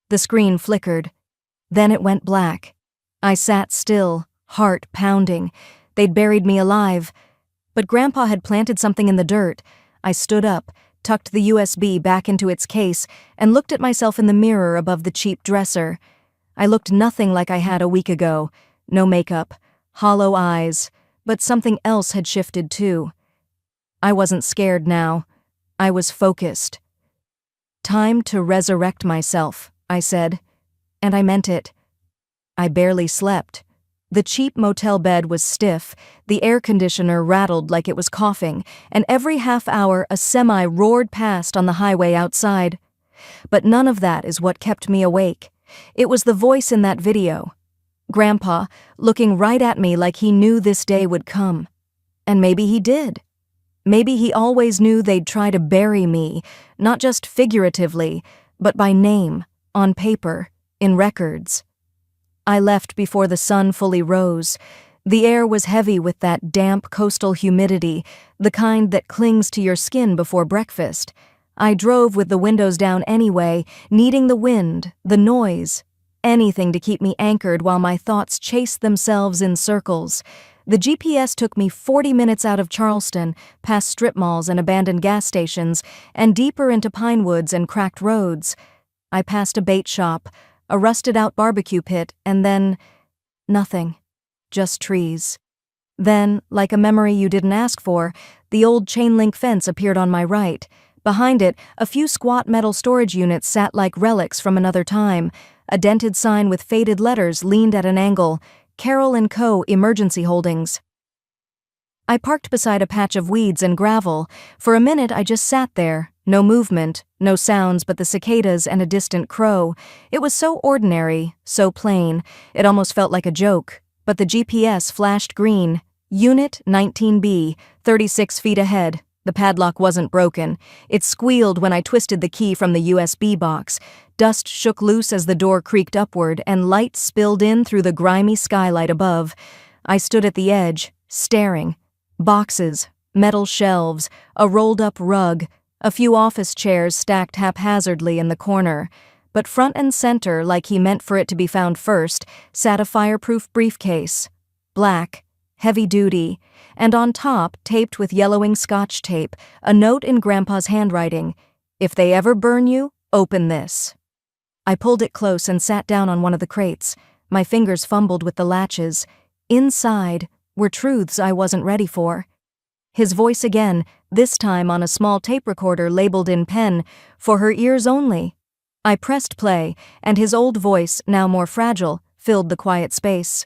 The screen flickered. Then it went black. I sat still, heart pounding. They'd buried me alive. But Grandpa had planted something in the dirt. I stood up, tucked the USB back into its case, and looked at myself in the mirror above the cheap dresser. I looked nothing like I had a week ago. No makeup, hollow eyes, but something else had shifted too. I wasn't scared now. I was focused. "Time to resurrect myself," I said. And I meant it. I barely slept. The cheap motel bed was stiff, the air conditioner rattled like it was coughing, and every half hour a semi roared past on the highway outside. But none of that is what kept me awake. It was the voice in that video. Grandpa, looking right at me like he knew this day would come. And maybe he did. Maybe he always knew they'd try to bury me, not just figuratively, but by name, on paper, in records. I left before the sun fully rose. The air was heavy with that damp coastal humidity, the kind that clings to your skin before breakfast. I drove with the windows down anyway, needing the wind, the noise, anything to keep me anchored while my thoughts chased themselves in circles. The GPS took me 40 minutes out of Charleston, past strip malls and abandoned gas stations, and deeper into pine woods and cracked roads. I passed a bait shop, a rusted-out barbecue pit, and then nothing. Just trees. Then, like a memory you didn't ask for, the old chain-link fence appeared on my right. Behind it, a few squat metal storage units sat like relics from another time. A dented sign with faded letters leaned at an angle. Carroll & Co. Emergency Holdings. I parked beside a patch of weeds and gravel. For a minute I just sat there. No movement, no sounds but the cicadas and a distant crow. It was so ordinary, so plain, it almost felt like a joke. But the GPS flashed green. Unit 19B, 36 feet ahead. The padlock wasn't broken. It squealed when I twisted the key from the USB box. Dust shook loose as the door creaked upward, and light spilled in through the grimy skylight above. I stood at the edge, staring. Boxes, metal shelves, a rolled-up rug, a few office chairs stacked haphazardly in the corner. But front and center, like he meant for it to be found first, sat a fireproof briefcase. Black, heavy-duty, and on top, taped with yellowing Scotch tape, a note in Grandpa's handwriting. "If they ever burn you, open this." I pulled it close and sat down on one of the crates. My fingers fumbled with the latches. Inside were truths I wasn't ready for. His voice again, this time on a small tape recorder labeled in pen, "For her ears only." I pressed play, and his old voice, now more fragile, filled the quiet space.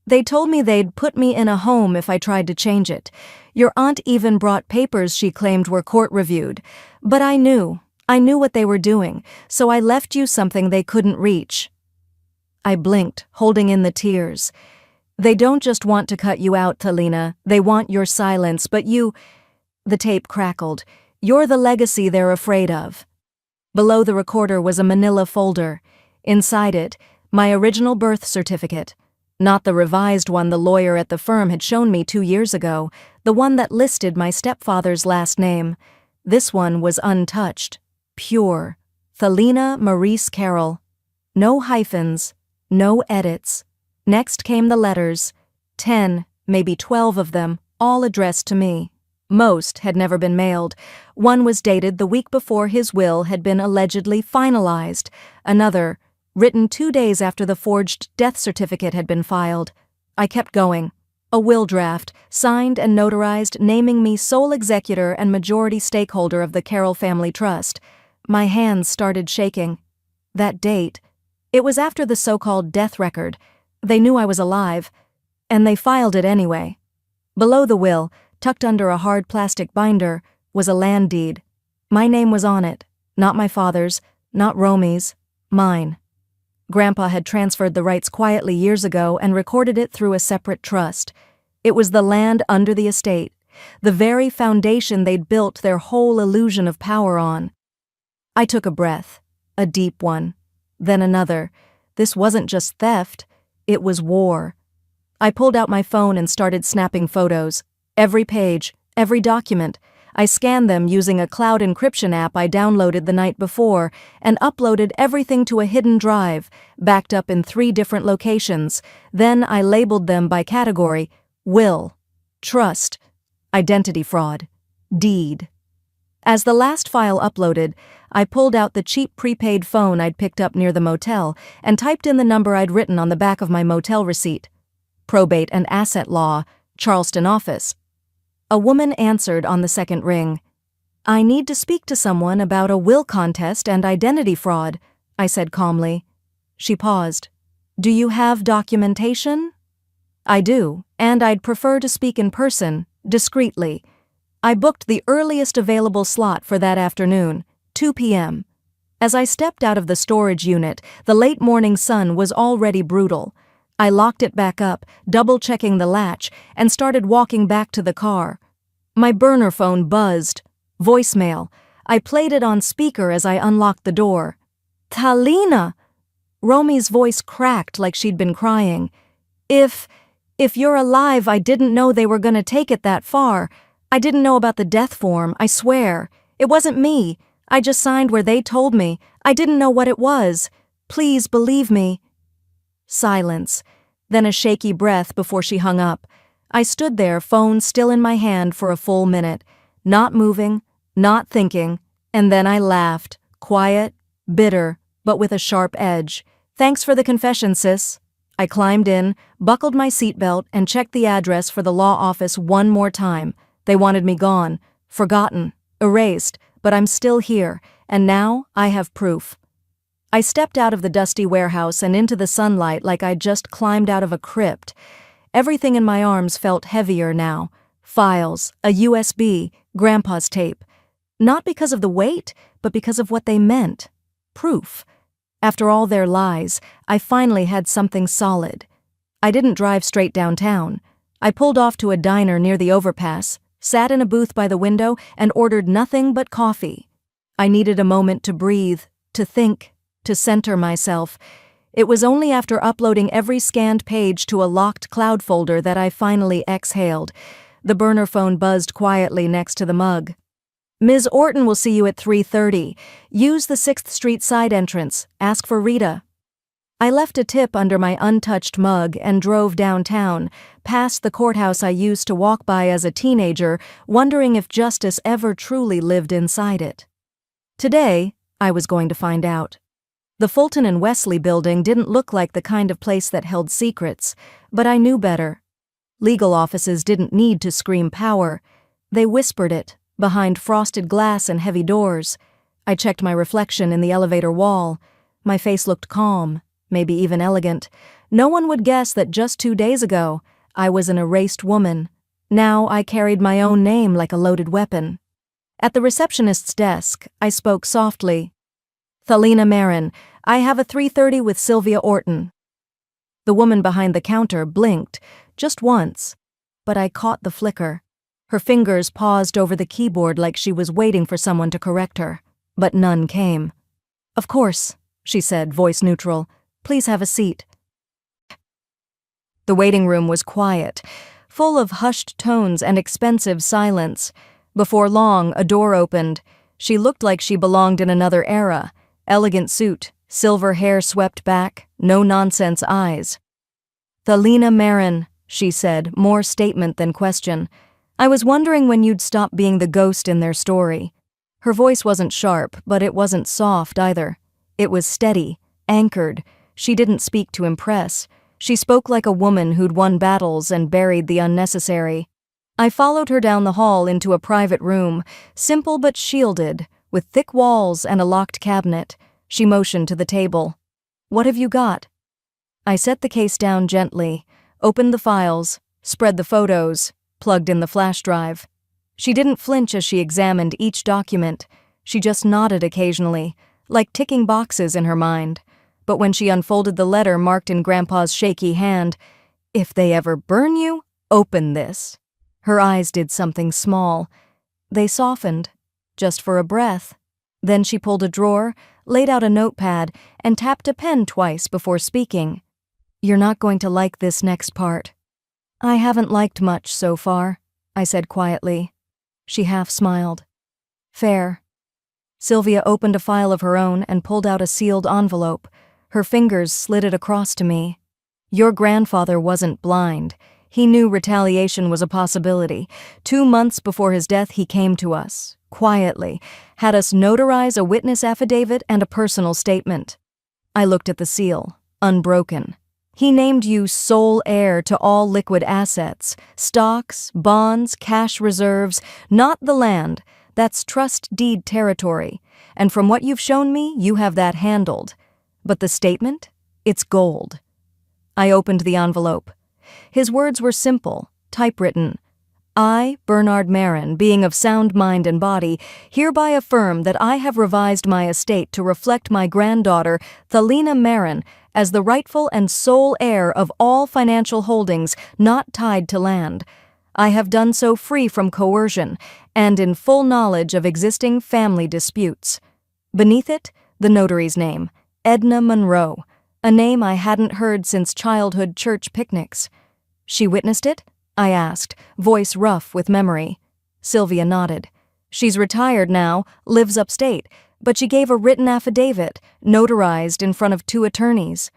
"They told me they'd put me in a home if I tried to change it. Your aunt even brought papers she claimed were court-reviewed. But I knew what they were doing, so I left you something they couldn't reach." I blinked, holding in the tears. "They don't just want to cut you out, Thelina. They want your silence, but you—" The tape crackled. "You're the legacy they're afraid of." Below the recorder was a manila folder. Inside it, my original birth certificate. Not the revised one the lawyer at the firm had shown me 2 years ago, the one that listed my stepfather's last name. This one was untouched, pure. Thelina Maurice Carroll. No hyphens, no edits. Next came the letters, 10, maybe 12 of them, all addressed to me. Most had never been mailed. One was dated the week before his will had been allegedly finalized. Another, written 2 days after the forged death certificate had been filed. I kept going. A will draft, signed and notarized, naming me sole executor and majority stakeholder of the Carroll Family Trust. My hands started shaking. That date, it was after the so-called death record. They knew I was alive, and they filed it anyway. Below the will, tucked under a hard plastic binder, was a land deed. My name was on it, not my father's, not Romy's, mine. Grandpa had transferred the rights quietly years ago and recorded it through a separate trust. It was the land under the estate, the very foundation they'd built their whole illusion of power on. I took a breath, a deep one, then another. This wasn't just theft, it was war. I pulled out my phone and started snapping photos. Every page, every document. I scanned them using a cloud encryption app I downloaded the night before and uploaded everything to a hidden drive, backed up in 3 different locations. Then I labeled them by category: will, trust, identity fraud, deed. As the last file uploaded, I pulled out the cheap prepaid phone I'd picked up near the motel and typed in the number I'd written on the back of my motel receipt. Probate and Asset Law, Charleston office. A woman answered on the second ring. "I need to speak to someone about a will contest and identity fraud," I said calmly. She paused. "Do you have documentation?" "I do, and I'd prefer to speak in person, discreetly." I booked the earliest available slot for that afternoon, 2 p.m. As I stepped out of the storage unit, the late morning sun was already brutal. I locked it back up, double-checking the latch, and started walking back to the car. My burner phone buzzed. Voicemail. I played it on speaker as I unlocked the door. "Thelina!" Romy's voice cracked like she'd been crying. If you're alive, I didn't know they were gonna take it that far. I didn't know about the death form, I swear. It wasn't me. I just signed where they told me. I didn't know what it was. Please believe me." Silence, then a shaky breath before she hung up. I stood there, phone still in my hand, for a full minute, not moving, not thinking, and then I laughed, quiet, bitter, but with a sharp edge. "Thanks for the confession, sis." I climbed in, buckled my seatbelt, and checked the address for the law office one more time. They wanted me gone, forgotten, erased, but I'm still here, and now I have proof. I stepped out of the dusty warehouse and into the sunlight like I'd just climbed out of a crypt. Everything in my arms felt heavier now. Files, a USB, Grandpa's tape. Not because of the weight, but because of what they meant. Proof. After all their lies, I finally had something solid. I didn't drive straight downtown. I pulled off to a diner near the overpass, sat in a booth by the window, and ordered nothing but coffee. I needed a moment to breathe, to think, to center myself. It was only after uploading every scanned page to a locked cloud folder that I finally exhaled. The burner phone buzzed quietly next to the mug. "Ms. Orton will see you at 3:30. Use the 6th Street side entrance. Ask for Rita." I left a tip under my untouched mug and drove downtown, past the courthouse I used to walk by as a teenager, wondering if justice ever truly lived inside it. Today, I was going to find out. The Fulton and Wesley building didn't look like the kind of place that held secrets, but I knew better. Legal offices didn't need to scream power. They whispered it, behind frosted glass and heavy doors. I checked my reflection in the elevator wall. My face looked calm, maybe even elegant. No one would guess that just 2 days ago, I was an erased woman. Now I carried my own name like a loaded weapon. At the receptionist's desk, I spoke softly. "Thelina Marin, I have a 3:30 with Sylvia Orton." The woman behind the counter blinked, just once, but I caught the flicker. Her fingers paused over the keyboard like she was waiting for someone to correct her, but none came. "Of course," she said, voice neutral. "Please have a seat." The waiting room was quiet, full of hushed tones and expensive silence. Before long, a door opened. She looked like she belonged in another era. Elegant suit, silver hair swept back, no-nonsense eyes. "Thalina Marin," she said, more statement than question. "I was wondering when you'd stop being the ghost in their story." Her voice wasn't sharp, but it wasn't soft either. It was steady, anchored. She didn't speak to impress. She spoke like a woman who'd won battles and buried the unnecessary. I followed her down the hall into a private room, simple but shielded, with thick walls and a locked cabinet. She motioned to the table. "What have you got?" I set the case down gently, opened the files, spread the photos, plugged in the flash drive. She didn't flinch as she examined each document. She just nodded occasionally, like ticking boxes in her mind. But when she unfolded the letter marked in Grandpa's shaky hand, "If they ever burn you, open this." Her eyes did something small. They softened, just for a breath. Then she pulled a drawer, laid out a notepad, and tapped a pen twice before speaking. "You're not going to like this next part." "I haven't liked much so far," I said quietly. She half smiled. "Fair." Sylvia opened a file of her own and pulled out a sealed envelope. Her fingers slid it across to me. "Your grandfather wasn't blind. He knew retaliation was a possibility. 2 months before his death, he came to us, quietly, had us notarize a witness affidavit and a personal statement." I looked at the seal, unbroken. "He named you sole heir to all liquid assets, stocks, bonds, cash reserves, not the land. That's trust deed territory. And from what you've shown me, you have that handled. But the statement? It's gold." I opened the envelope. His words were simple, typewritten. "I, Bernard Marin, being of sound mind and body, hereby affirm that I have revised my estate to reflect my granddaughter, Thalina Marin, as the rightful and sole heir of all financial holdings not tied to land. I have done so free from coercion and in full knowledge of existing family disputes." Beneath it, the notary's name, Edna Monroe, a name I hadn't heard since childhood church picnics. "She witnessed it?" I asked, voice rough with memory. Sylvia nodded. "She's retired now, lives upstate, but she gave a written affidavit, notarized in front of 2 attorneys.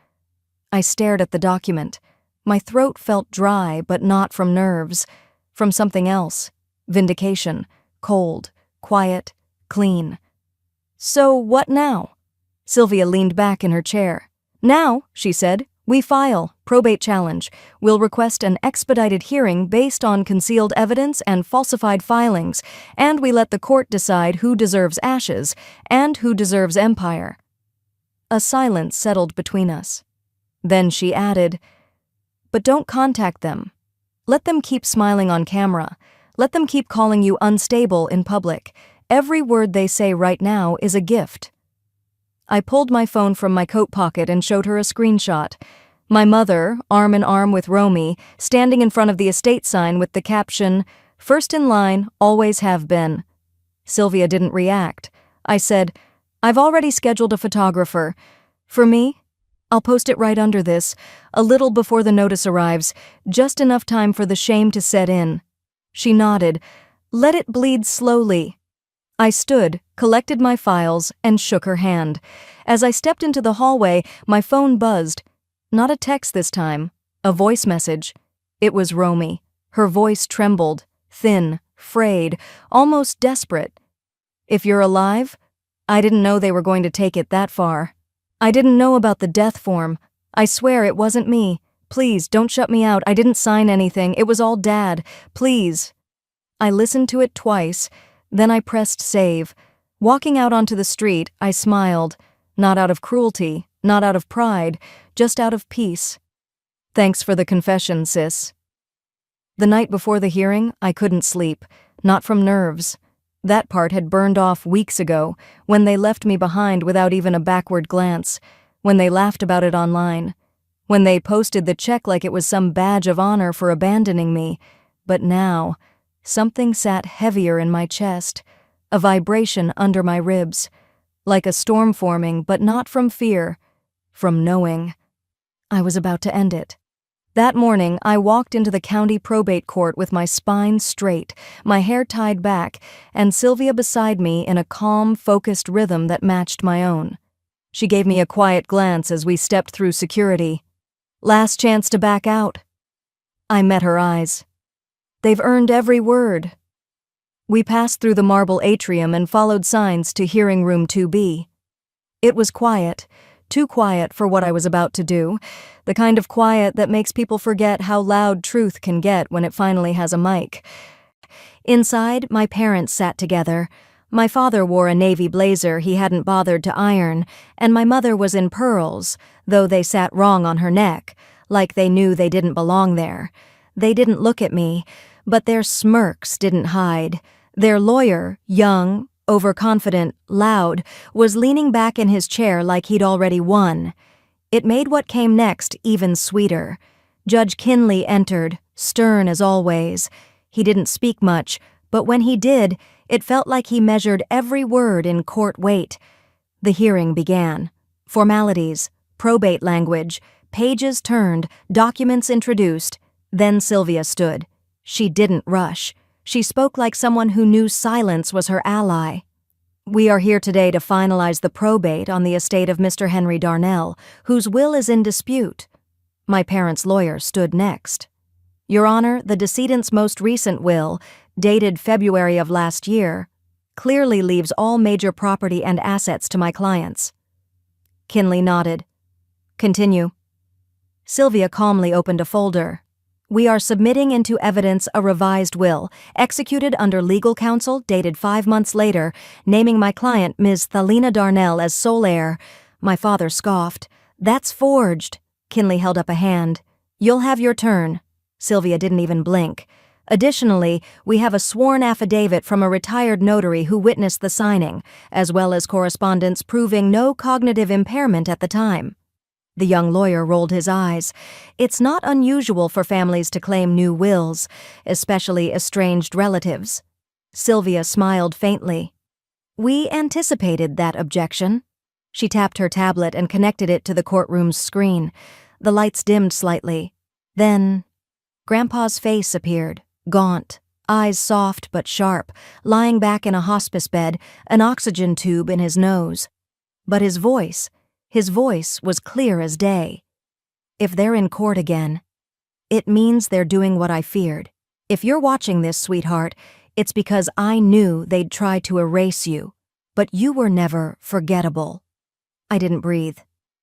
I stared at the document. My throat felt dry, but not from nerves. From something else. Vindication. Cold. Quiet. Clean. "So what now?" Sylvia leaned back in her chair. "Now," she said, "we file, probate challenge. We'll request an expedited hearing based on concealed evidence and falsified filings, and we let the court decide who deserves ashes and who deserves empire." A silence settled between us. Then she added, "But don't contact them. Let them keep smiling on camera. Let them keep calling you unstable in public. Every word they say right now is a gift." I pulled my phone from my coat pocket and showed her a screenshot. My mother, arm in arm with Romy, standing in front of the estate sign with the caption, "First in line, always have been." Sylvia didn't react. I said, "I've already scheduled a photographer. For me? I'll post it right under this, a little before the notice arrives, just enough time for the shame to set in." She nodded. "Let it bleed slowly." I stood, collected my files, and shook her hand. As I stepped into the hallway, my phone buzzed. Not a text this time, a voice message. It was Romy. Her voice trembled, thin, frayed, almost desperate. "If you're alive?" I didn't know they were going to take it that far. I didn't know about the death form. I swear it wasn't me. Please, don't shut me out. I didn't sign anything. It was all Dad. Please. I listened to it twice. Then I pressed save. Walking out onto the street, I smiled. Not out of cruelty, not out of pride, just out of peace. "Thanks for the confession, sis." The night before the hearing, I couldn't sleep, not from nerves. That part had burned off weeks ago, when they left me behind without even a backward glance, when they laughed about it online, when they posted the check like it was some badge of honor for abandoning me. But now, something sat heavier in my chest, a vibration under my ribs, like a storm forming, but not from fear, from knowing. I was about to end it. That morning, I walked into the county probate court with my spine straight, my hair tied back, and Sylvia beside me in a calm, focused rhythm that matched my own. She gave me a quiet glance as we stepped through security. Last chance to back out. I met her eyes. They've earned every word. We passed through the marble atrium and followed signs to hearing room 2B. It was quiet. Too quiet for what I was about to do, the kind of quiet that makes people forget how loud truth can get when it finally has a mic. Inside, my parents sat together. My father wore a navy blazer he hadn't bothered to iron, and my mother was in pearls, though they sat wrong on her neck, like they knew they didn't belong there. They didn't look at me, but their smirks didn't hide. Their lawyer, young, overconfident, loud, was leaning back in his chair like he'd already won. It made what came next even sweeter. Judge Kinley entered, stern as always. He didn't speak much, but when he did, it felt like he measured every word in court weight. The hearing began. Formalities, probate language, pages turned, documents introduced. Then Sylvia stood. She didn't rush. She spoke like someone who knew silence was her ally. We are here today to finalize the probate on the estate of Mr. Henry Darnell, whose will is in dispute. My parents' lawyer stood next. Your Honor, the decedent's most recent will, dated February of last year, clearly leaves all major property and assets to my clients. Kinley nodded. Continue. Sylvia calmly opened a folder. We are submitting into evidence a revised will, executed under legal counsel dated 5 months later, naming my client, Ms. Thalina Darnell, as sole heir. My father scoffed. That's forged. Kinley held up a hand. You'll have your turn. Sylvia didn't even blink. Additionally, we have a sworn affidavit from a retired notary who witnessed the signing, as well as correspondence proving no cognitive impairment at the time. The young lawyer rolled his eyes. It's not unusual for families to claim new wills, especially estranged relatives. Sylvia smiled faintly. We anticipated that objection. She tapped her tablet and connected it to the courtroom's screen. The lights dimmed slightly. Then, Grandpa's face appeared, gaunt, eyes soft but sharp, lying back in a hospice bed, an oxygen tube in his nose. But his voice was clear as day. If they're in court again, it means they're doing what I feared. If you're watching this, sweetheart, it's because I knew they'd try to erase you, but you were never forgettable. I didn't breathe.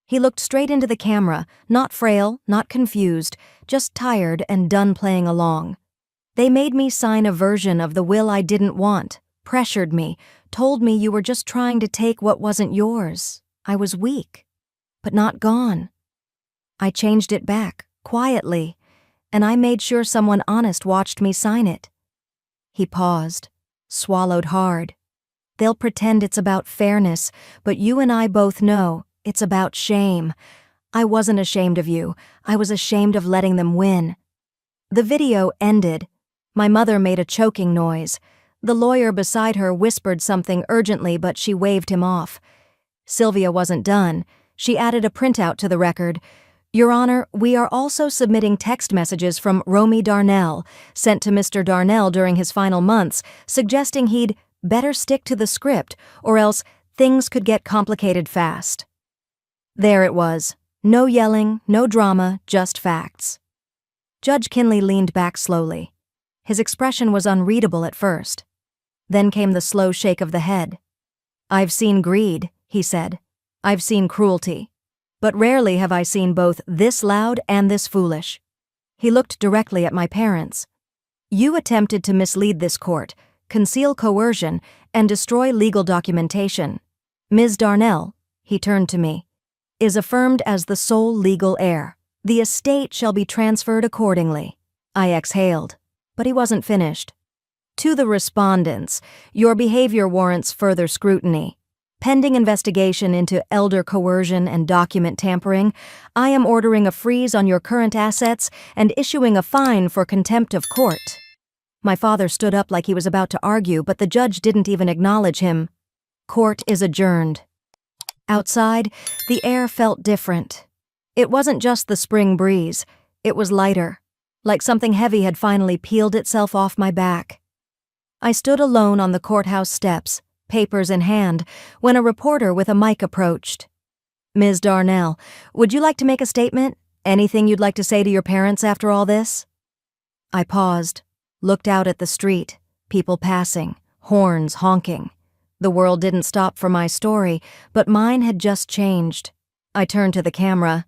He looked straight into the camera, not frail, not confused, just tired and done playing along. They made me sign a version of the will I didn't want, pressured me, told me you were just trying to take what wasn't yours. I was weak, but not gone. I changed it back, quietly, and I made sure someone honest watched me sign it. He paused, swallowed hard. They'll pretend it's about fairness, but you and I both know it's about shame. I wasn't ashamed of you. I was ashamed of letting them win. The video ended. My mother made a choking noise. The lawyer beside her whispered something urgently, but she waved him off. Sylvia wasn't done. She added a printout to the record. Your Honor, we are also submitting text messages from Romy Darnell, sent to Mr. Darnell during his final months, suggesting he'd better stick to the script, or else things could get complicated fast. There it was. No yelling, no drama, just facts. Judge Kinley leaned back slowly. His expression was unreadable at first. Then came the slow shake of the head. I've seen greed, he said. I've seen cruelty. But rarely have I seen both this loud and this foolish. He looked directly at my parents. You attempted to mislead this court, conceal coercion, and destroy legal documentation. Ms. Darnell, he turned to me, is affirmed as the sole legal heir. The estate shall be transferred accordingly. I exhaled, but he wasn't finished. To the respondents, your behavior warrants further scrutiny. Pending investigation into elder coercion and document tampering, I am ordering a freeze on your current assets and issuing a fine for contempt of court. My father stood up like he was about to argue, but the judge didn't even acknowledge him. Court is adjourned. Outside, the air felt different. It wasn't just the spring breeze. It was lighter, like something heavy had finally peeled itself off my back. I stood alone on the courthouse steps, papers in hand, when a reporter with a mic approached. "Ms. Darnell, would you like to make a statement? Anything you'd like to say to your parents after all this?" I paused, looked out at the street, people passing, horns honking. The world didn't stop for my story, but mine had just changed. I turned to the camera.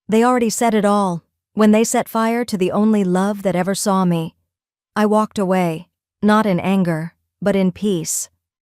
They already said it all, when they set fire to the only love that ever saw me. I walked away, not in anger, but in peace.